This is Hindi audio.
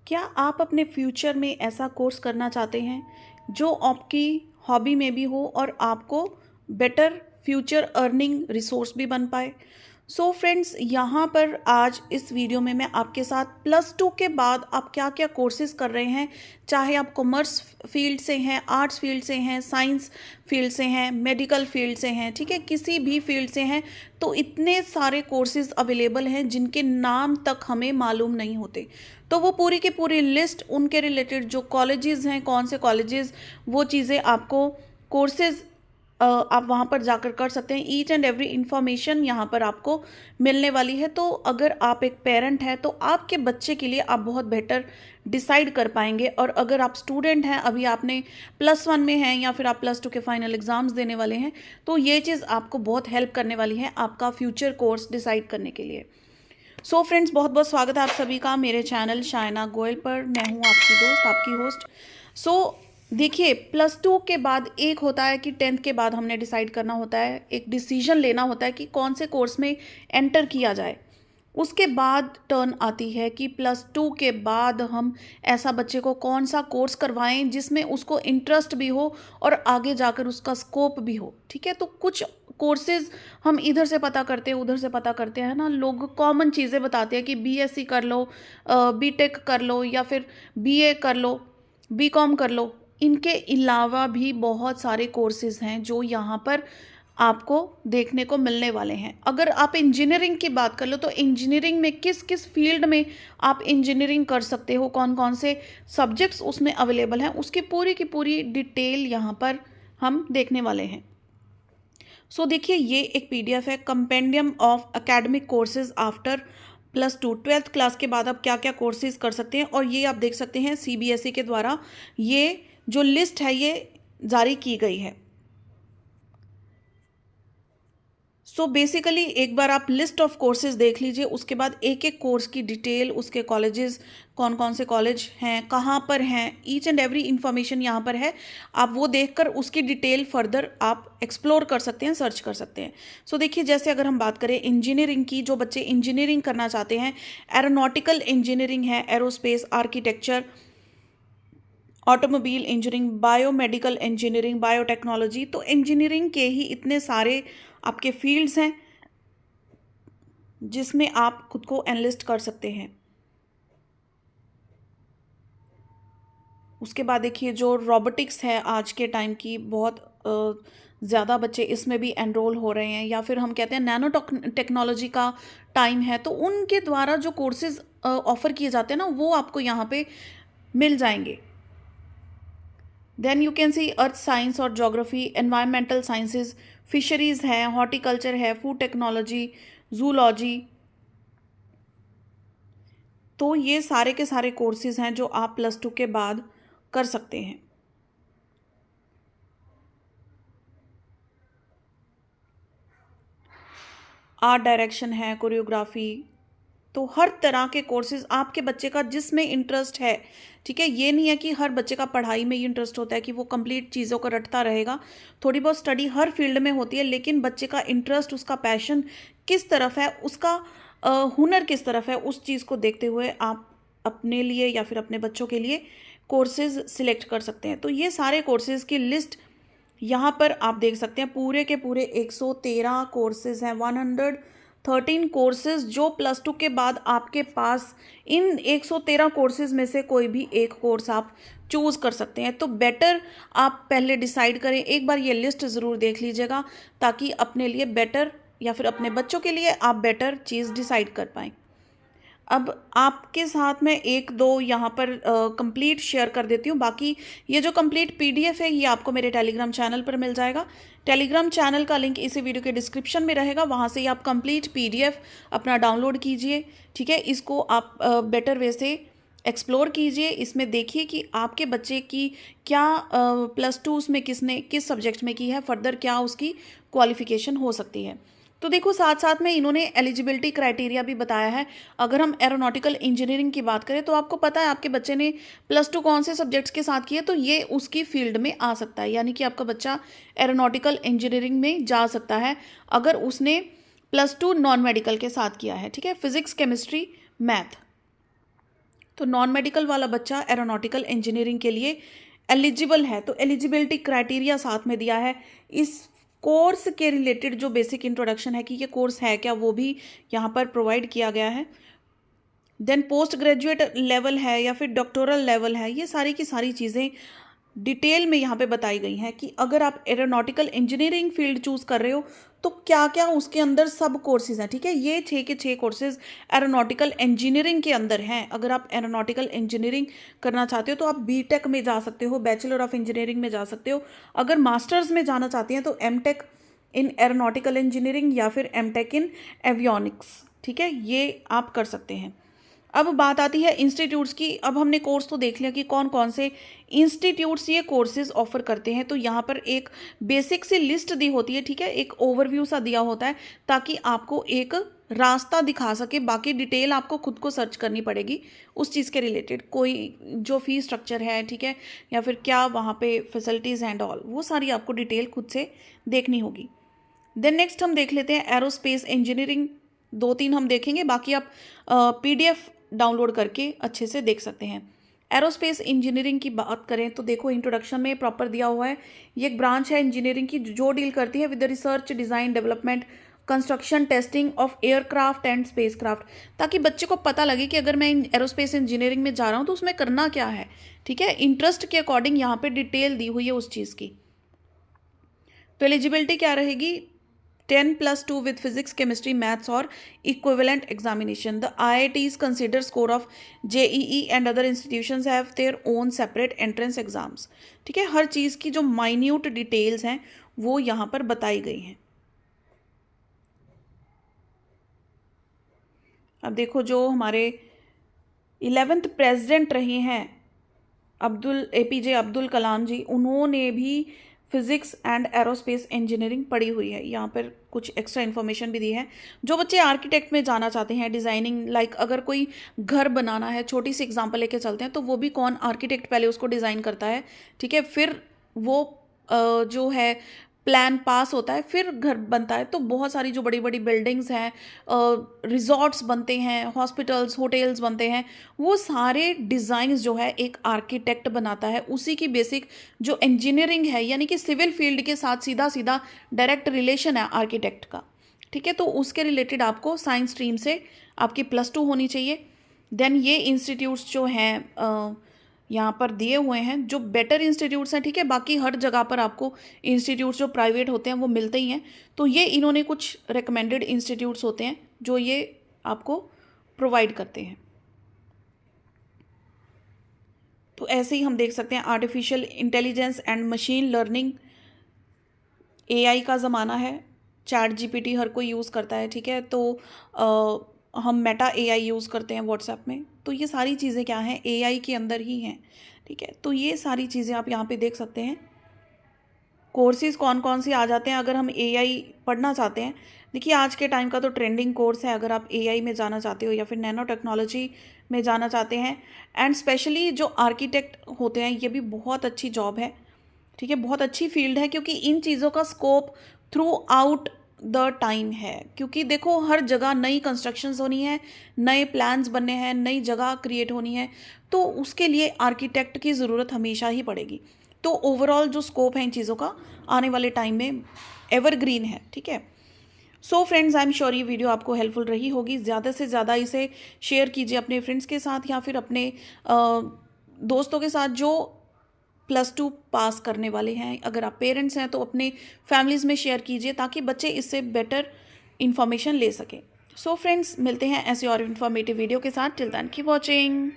क्या आप अपने फ्यूचर में ऐसा कोर्स करना चाहते हैं जो आपकी हॉबी में भी हो और आपको बेटर फ्यूचर अर्निंग रिसोर्स भी बन पाए? सो फ्रेंड्स, यहाँ पर आज इस वीडियो में मैं आपके साथ +2 के बाद आप क्या क्या कोर्सेज कर रहे हैं, चाहे आप कॉमर्स फील्ड से हैं, आर्ट्स फील्ड से हैं, साइंस फील्ड से हैं, मेडिकल फील्ड से हैं, ठीक है, किसी भी फील्ड से हैं, तो इतने सारे कोर्सेज अवेलेबल हैं जिनके नाम तक हमें मालूम नहीं होते। तो वो पूरी की पूरी लिस्ट, उनके रिलेटेड जो कॉलेजेस हैं, कौन से कॉलेजेस, वो चीज़ें आपको कोर्सेज आप वहाँ पर जाकर कर सकते हैं। ईच एंड एवरी इंफॉर्मेशन यहाँ पर आपको मिलने वाली है। तो अगर आप एक पेरेंट हैं तो आपके बच्चे के लिए आप बहुत बेटर डिसाइड कर पाएंगे। और अगर आप स्टूडेंट हैं, अभी आपने +1 में हैं या फिर आप +2 के फाइनल एग्जाम्स देने वाले हैं, तो ये चीज़ आपको बहुत हेल्प करने वाली है आपका फ्यूचर कोर्स डिसाइड करने के लिए। सो फ्रेंड्स, बहुत बहुत स्वागत है आप सभी का मेरे चैनल शायना गोयल पर। मैं हूँ आपकी दोस्त, आपकी होस्ट। सो देखिए, +2 के बाद एक होता है कि 10th के बाद हमने डिसाइड करना होता है, एक डिसीजन लेना होता है कि कौन से कोर्स में एंटर किया जाए। उसके बाद टर्न आती है कि +2 के बाद हम ऐसा बच्चे को कौन सा कोर्स करवाएं जिसमें उसको इंटरेस्ट भी हो और आगे जाकर उसका स्कोप भी हो। ठीक है, तो कुछ कोर्सेज हम इधर से पता करते हैं, उधर से पता करते हैं ना। लोग कॉमन चीज़ें बताते हैं कि BSc कर लो, BTech कर लो, या फिर BA कर लो, BCom कर लो। इनके अलावा भी बहुत सारे कोर्सेज हैं जो यहाँ पर आपको देखने को मिलने वाले हैं। अगर आप इंजीनियरिंग की बात कर लो तो इंजीनियरिंग में किस किस फील्ड में आप इंजीनियरिंग कर सकते हो, कौन कौन से सब्जेक्ट्स उसमें अवेलेबल हैं, उसकी पूरी की पूरी डिटेल यहाँ पर हम देखने वाले हैं। सो देखिए, ये एक PDF है, compendium of academic courses after +2। 12th class के बाद आप क्या क्या कोर्सेज कर सकते हैं, और ये आप देख सकते हैं CBSE के द्वारा ये जो लिस्ट है ये जारी की गई है। सो बेसिकली एक बार आप लिस्ट ऑफ कोर्सेज देख लीजिए, उसके बाद एक एक कोर्स की डिटेल, उसके कॉलेजेस, कौन कौन से कॉलेज हैं, कहाँ पर हैं, ईच एंड एवरी इंफॉर्मेशन यहाँ पर है। आप वो देखकर उसकी डिटेल फर्दर आप एक्सप्लोर कर सकते हैं, सर्च कर सकते हैं। सो देखिए, जैसे अगर हम बात करें इंजीनियरिंग की, जो बच्चे इंजीनियरिंग करना चाहते हैं, एरोनॉटिकल इंजीनियरिंग है, aerospace, architecture, automobile engineering, biomedical engineering, biotechnology, तो इंजीनियरिंग के ही इतने सारे आपके फील्ड्स हैं जिसमें आप खुद को एनलिस्ट कर सकते हैं। उसके बाद देखिए, जो रोबोटिक्स है आज के टाइम की, बहुत ज़्यादा बच्चे इसमें भी एनरोल हो रहे हैं, या फिर हम कहते हैं नैनो टेक्नोलॉजी का टाइम है, तो उनके द्वारा जो कोर्सेज ऑफर किए जाते हैं ना, वो आपको यहाँ पे मिल जाएंगे। Then you can see earth science और ज्योग्राफी, एनवायरमेंटल साइंसेज, फिशरीज है, हॉर्टिकल्चर है, फूड टेक्नोलॉजी, जूलॉजी। तो ये सारे के सारे कोर्सेज हैं जो आप +2 के बाद कर सकते हैं। आर्ट डायरेक्शन है, कोरियोग्राफी, तो हर तरह के कोर्सेज आपके बच्चे का जिसमें इंटरेस्ट है। ठीक है, ये नहीं है कि हर बच्चे का पढ़ाई में ही इंटरेस्ट होता है कि वो कंप्लीट चीज़ों को रटता रहेगा। थोड़ी बहुत स्टडी हर फील्ड में होती है, लेकिन बच्चे का इंटरेस्ट, उसका पैशन किस तरफ है, उसका हुनर किस तरफ है, उस चीज़ को देखते हुए आप अपने लिए या फिर अपने बच्चों के लिए कोर्सेज सिलेक्ट कर सकते हैं। तो ये सारे कोर्सेज की लिस्ट यहाँ पर आप देख सकते हैं। पूरे के पूरे 113 कोर्सेज हैं, 113 कोर्सेज जो +2 के बाद आपके पास। इन 113 कोर्सेज में से कोई भी एक कोर्स आप चूज़ कर सकते हैं। तो बेटर आप पहले डिसाइड करें, एक बार ये लिस्ट ज़रूर देख लीजिएगा, ताकि अपने लिए बेटर या फिर अपने बच्चों के लिए आप बेटर चीज़ डिसाइड कर पाएँ। अब आपके साथ में एक दो यहाँ पर कंप्लीट शेयर कर देती हूँ। बाकी ये जो कंप्लीट PDF है ये आपको मेरे टेलीग्राम चैनल पर मिल जाएगा। टेलीग्राम चैनल का लिंक इसी वीडियो के डिस्क्रिप्शन में रहेगा, वहाँ से ही आप कंप्लीट PDF अपना डाउनलोड कीजिए। ठीक है, इसको आप बेटर वे से एक्सप्लोर कीजिए। इसमें देखिए कि आपके बच्चे की क्या +2 उसमें किसने किस सब्जेक्ट में की है, फर्दर क्या उसकी क्वालिफिकेशन हो सकती है। तो देखो, साथ साथ में इन्होंने एलिजिबिलिटी क्राइटेरिया भी बताया है। अगर हम एरोनॉटिकल इंजीनियरिंग की बात करें तो आपको पता है आपके बच्चे ने +2 कौन से सब्जेक्ट्स के साथ किए, तो ये उसकी फील्ड में आ सकता है, यानी कि आपका बच्चा एरोनॉटिकल इंजीनियरिंग में जा सकता है अगर उसने +2 नॉन मेडिकल के साथ किया है। ठीक है, फिजिक्स, केमिस्ट्री, मैथ। तो नॉन मेडिकल वाला बच्चा एरोनॉटिकल इंजीनियरिंग के लिए एलिजिबल है। तो एलिजिबिलिटी क्राइटेरिया साथ में दिया है। इस कोर्स के रिलेटेड जो बेसिक इंट्रोडक्शन है कि ये कोर्स है क्या, वो भी यहाँ पर प्रोवाइड किया गया है। देन पोस्ट ग्रेजुएट लेवल है या फिर डॉक्टोरल लेवल है, ये सारी की सारी चीज़ें डिटेल में यहाँ पे बताई गई हैं कि अगर आप एरोनॉटिकल इंजीनियरिंग फील्ड चूज़ कर रहे हो तो क्या क्या उसके अंदर सब कोर्सेज हैं। ठीक है, ये 6 के 6 कोर्सेज एरोनॉटिकल इंजीनियरिंग के अंदर हैं। अगर आप एरोनॉटिकल इंजीनियरिंग करना चाहते हो तो आप बीटेक में जा सकते हो, बैचलर ऑफ इंजीनियरिंग में जा सकते हो। अगर मास्टर्स में जाना चाहते हैं तो एमटेक इन एरोनॉटिकल इंजीनियरिंग या फिर एमटेक इन एवियोनिक्स, ठीक है, ये आप कर सकते हैं। अब बात आती है इंस्टीट्यूट्स की। अब हमने कोर्स तो देख लिया कि कौन कौन से इंस्टीट्यूट्स ये कोर्सेज ऑफर करते हैं। तो यहाँ पर एक बेसिक सी लिस्ट दी होती है, ठीक है, एक ओवरव्यू सा दिया होता है ताकि आपको एक रास्ता दिखा सके। बाकी डिटेल आपको खुद को सर्च करनी पड़ेगी उस चीज़ के रिलेटेड, कोई जो फी स्ट्रक्चर है, ठीक है, या फिर क्या वहाँ पे फैसिलिटीज़ एंड ऑल, वो सारी आपको डिटेल खुद से देखनी होगी। देन नेक्स्ट हम देख लेते हैं एरोस्पेस इंजीनियरिंग। 2-3 हम देखेंगे, बाकी आप PDF डाउनलोड करके अच्छे से देख सकते हैं। एरोस्पेस इंजीनियरिंग की बात करें तो देखो इंट्रोडक्शन में प्रॉपर दिया हुआ है। ये एक ब्रांच है इंजीनियरिंग की जो डील करती है with the research, design, development, construction, testing of aircraft and spacecraft, ताकि बच्चे को पता लगे कि अगर मैं एरोस्पेस इंजीनियरिंग में जा रहा हूँ तो उसमें करना क्या है। ठीक है, इंटरेस्ट के अकॉर्डिंग यहाँ पे डिटेल दी हुई है उस चीज़ की। तो एलिजिबिलिटी क्या रहेगी, 10+2 with physics, chemistry, maths और equivalent examination. The IITs consider score of JEE and other institutions have their own separate entrance exams. ठीक है, हर चीज़ की जो माइन्यूट डिटेल्स हैं वो यहाँ पर बताई गई हैं। अब देखो जो हमारे 11th प्रेसिडेंट रहे हैं APJ अब्दुल कलाम जी, उन्होंने भी फिजिक्स एंड एरोस्पेस इंजीनियरिंग पढ़ी हुई है। यहाँ पर कुछ एक्स्ट्रा इन्फॉर्मेशन भी दी है। जो बच्चे आर्किटेक्ट में जाना चाहते हैं, डिज़ाइनिंग, लाइक अगर कोई घर बनाना है, छोटी सी एग्जांपल लेके चलते हैं, तो वो भी कौन, आर्किटेक्ट पहले उसको डिज़ाइन करता है, ठीक है, फिर वो जो है प्लान पास होता है, फिर घर बनता है। तो बहुत सारी जो बड़ी बड़ी बिल्डिंग्स हैं, रिजॉर्ट्स बनते हैं, हॉस्पिटल्स, होटल्स बनते हैं, वो सारे डिज़ाइंस जो है एक आर्किटेक्ट बनाता है। उसी की बेसिक जो इंजीनियरिंग है, यानी कि सिविल फील्ड के साथ सीधा सीधा डायरेक्ट रिलेशन है आर्किटेक्ट का। ठीक है, तो उसके रिलेटेड आपको साइंस स्ट्रीम से आपकी +2 होनी चाहिए। देन ये इंस्टीट्यूट्स जो हैं यहाँ पर दिए हुए हैं जो बेटर इंस्टीट्यूट्स हैं, ठीक है, बाकी हर जगह पर आपको इंस्टीट्यूट्स जो प्राइवेट होते हैं वो मिलते ही हैं। तो ये इन्होंने कुछ रिकमेंडेड इंस्टीट्यूट्स होते हैं जो ये आपको प्रोवाइड करते हैं। तो ऐसे ही हम देख सकते हैं artificial intelligence and machine learning, AI का ज़माना है, ChatGPT हर कोई यूज़ करता है, ठीक है, तो हम मेटा AI यूज़ करते हैं व्हाट्सएप में। तो ये सारी चीज़ें क्या हैं, AI के अंदर ही हैं, ठीक है। तो ये सारी चीज़ें आप यहाँ पे देख सकते हैं। कोर्सेज़ कौन कौन से आ जाते हैं अगर हम AI पढ़ना चाहते हैं। देखिए आज के टाइम का तो ट्रेंडिंग कोर्स है, अगर आप AI में जाना चाहते हो या फिर नैनो टेक्नोलॉजी में जाना चाहते हैं, एंड स्पेशली जो आर्किटेक्ट होते हैं, ये भी बहुत अच्छी जॉब है, ठीक है, बहुत अच्छी फील्ड है, क्योंकि इन चीज़ों का scope through out the time है। क्योंकि देखो हर जगह नई कंस्ट्रक्शंस होनी है, नए प्लान्स बनने हैं, नई जगह क्रिएट होनी है, तो उसके लिए आर्किटेक्ट की ज़रूरत हमेशा ही पड़ेगी। तो ओवरऑल जो स्कोप है इन चीज़ों का आने वाले टाइम में एवरग्रीन है, ठीक है। So friends, I am sure ये वीडियो आपको हेल्पफुल रही होगी। ज़्यादा से ज़्यादा इसे शेयर कीजिए अपने फ्रेंड्स के साथ या फिर अपने दोस्तों के साथ जो +2 पास करने वाले हैं। अगर आप पेरेंट्स हैं तो अपने फैमिलीज़ में शेयर कीजिए ताकि बच्चे इससे बेटर इन्फॉर्मेशन ले सकें। सो फ्रेंड्स, मिलते हैं ऐसे और इन्फॉर्मेटिव वीडियो के साथ। Till then keep watching.